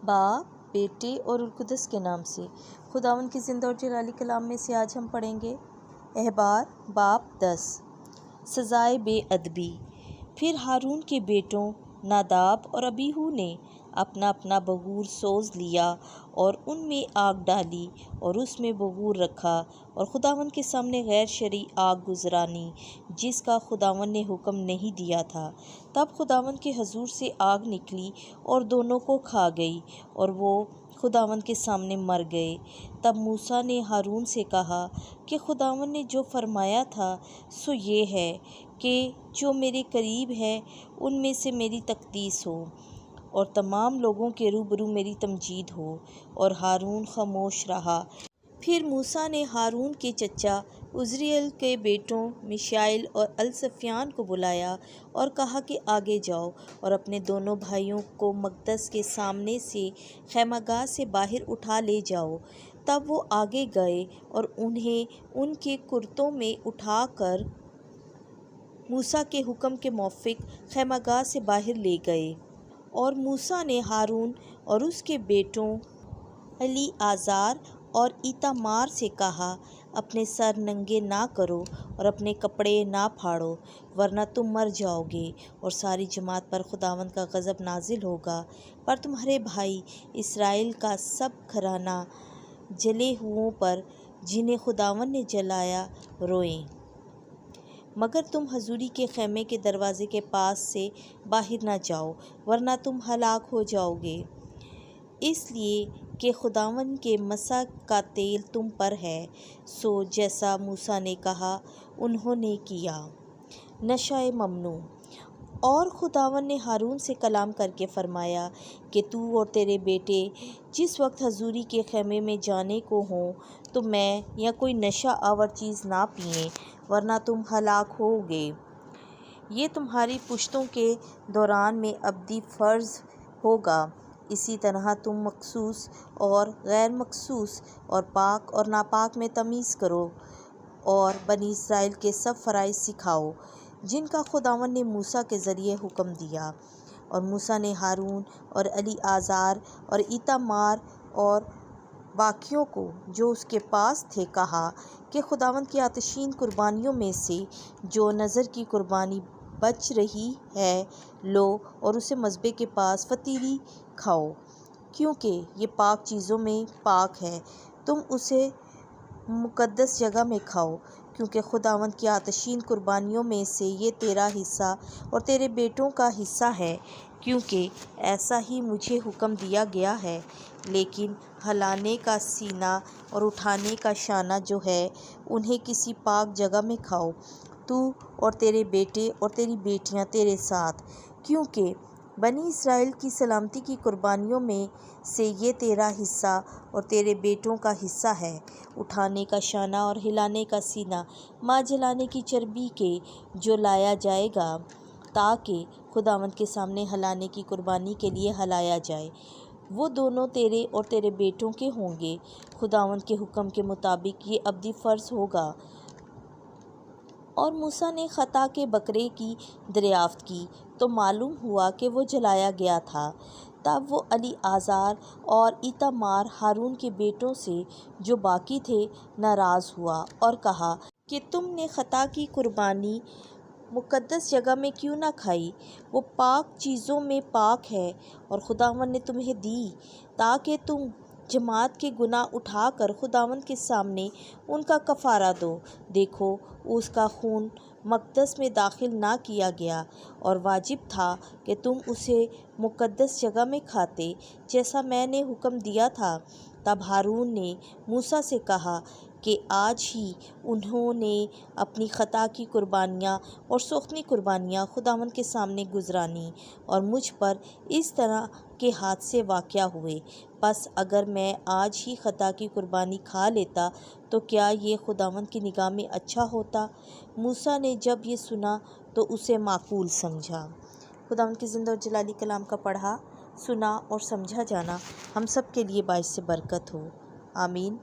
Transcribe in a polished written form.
باپ، بیٹے اور روح القدس کے نام سے۔ خداوند کی زندہ اور جلالی کلام میں سے آج ہم پڑھیں گے احبار باب 10 سزائے بے ادبی۔ پھر ہارون کے بیٹوں ناداب اور ابیہو نے اپنا اپنا بگور سوز لیا اور ان میں آگ ڈالی اور اس میں بگور رکھا اور خداوند کے سامنے غیر شرعی آگ گزرانی جس کا خداوند نے حکم نہیں دیا تھا۔ تب خداوند کے حضور سے آگ نکلی اور دونوں کو کھا گئی اور وہ خداوند کے سامنے مر گئے۔ تب موسیٰ نے ہارون سے کہا کہ خداوند نے جو فرمایا تھا سو یہ ہے کہ جو میرے قریب ہے ان میں سے میری تقدیس ہو اور تمام لوگوں کے روبرو میری تمجید ہو۔ اور ہارون خاموش رہا۔ پھر موسیٰ نے ہارون کے چچا عزریل کے بیٹوں میشائیل اور الصفیان کو بلایا اور کہا کہ آگے جاؤ اور اپنے دونوں بھائیوں کو مقدس کے سامنے سے خیمہ گاہ سے باہر اٹھا لے جاؤ۔ تب وہ آگے گئے اور انہیں ان کے کرتوں میں اٹھا کر موسیٰ کے حکم کے موافق خیمہ گاہ سے باہر لے گئے۔ اور موسیٰ نے ہارون اور اس کے بیٹوں الیعازر اور ایتامار سے کہا اپنے سر ننگے نہ کرو اور اپنے کپڑے نہ پھاڑو ورنہ تم مر جاؤ گے اور ساری جماعت پر خداوند کا غضب نازل ہوگا۔ پر تمہارے بھائی اسرائیل کا سب گھرانہ جلے ہوئوں پر جنہیں خداوند نے جلایا روئیں، مگر تم حضوری کے خیمے کے دروازے کے پاس سے باہر نہ جاؤ ورنہ تم ہلاک ہو جاؤ گے، اس لیے کہ خداوند کے مسح کا تیل تم پر ہے۔ سو جیسا موسیٰ نے کہا انہوں نے کیا۔ نشہ ممنوع۔ اور خداوند نے ہارون سے کلام کر کے فرمایا کہ تو اور تیرے بیٹے جس وقت حضوری کے خیمے میں جانے کو ہوں تو میں یا کوئی نشہ آور چیز نہ پئیں ورنہ تم ہلاک ہوگے۔ یہ تمہاری پشتوں کے دوران میں ابدی فرض ہوگا۔ اسی طرح تم مخصوص اور غیر مخصوص اور پاک اور ناپاک میں تمیز کرو اور بنی اسرائیل کے سب فرائض سکھاؤ جن کا خداوند نے موسیٰ کے ذریعے حکم دیا۔ اور موسیٰ نے ہارون اور الیعازر اور ایتامار اور باقیوں کو جو اس کے پاس تھے کہا کہ خداوند کی آتشین قربانیوں میں سے جو نذر کی قربانی بچ رہی ہے لو اور اسے مذبح کے پاس فطیری کھاؤ، کیونکہ یہ پاک چیزوں میں پاک ہے۔ تم اسے مقدس جگہ میں کھاؤ، کیونکہ خداوند کی آتشین قربانیوں میں سے یہ تیرا حصہ اور تیرے بیٹوں کا حصہ ہے، کیونکہ ایسا ہی مجھے حکم دیا گیا ہے۔ لیکن ہلانے کا سینہ اور اٹھانے کا شانہ جو ہے انہیں کسی پاک جگہ میں کھاؤ، تو اور تیرے بیٹے اور تیری بیٹیاں تیرے ساتھ، کیونکہ بنی اسرائیل کی سلامتی کی قربانیوں میں سے یہ تیرا حصہ اور تیرے بیٹوں کا حصہ ہے۔ اٹھانے کا شانہ اور ہلانے کا سینہ ماں جلانے کی چربی کے جو لایا جائے گا تاکہ خداوند کے سامنے ہلانے کی قربانی کے لیے ہلایا جائے، وہ دونوں تیرے اور تیرے بیٹوں کے ہوں گے۔ خداوند کے حکم کے مطابق یہ ابدی فرض ہوگا۔ اور موسیٰ نے خطا کے بکرے کی دریافت کی تو معلوم ہوا کہ وہ جلایا گیا تھا۔ تب وہ الیعازر اور ایتامار ہارون کے بیٹوں سے جو باقی تھے ناراض ہوا اور کہا کہ تم نے خطا کی قربانی مقدس جگہ میں کیوں نہ کھائی؟ وہ پاک چیزوں میں پاک ہے اور خداوند نے تمہیں دی تاکہ تم جماعت کے گناہ اٹھا کر خداوند کے سامنے ان کا کفارہ دو۔ دیکھو اس کا خون مقدس میں داخل نہ کیا گیا اور واجب تھا کہ تم اسے مقدس جگہ میں کھاتے جیسا میں نے حکم دیا تھا۔ تب ہارون نے موسیٰ سے کہا کہ آج ہی انہوں نے اپنی خطا کی قربانیاں اور سوختنی قربانیاں خداوند کے سامنے گزرانی اور مجھ پر اس طرح کے حادثے واقع ہوئے۔ پس اگر میں آج ہی خطا کی قربانی کھا لیتا تو کیا یہ خداوند کی نگاہ میں اچھا ہوتا؟ موسیٰ نے جب یہ سنا تو اسے معقول سمجھا۔ خداوند کی زندہ اور جلالی کلام کا پڑھا، سنا اور سمجھا جانا ہم سب کے لیے باعث برکت ہو۔ آمین۔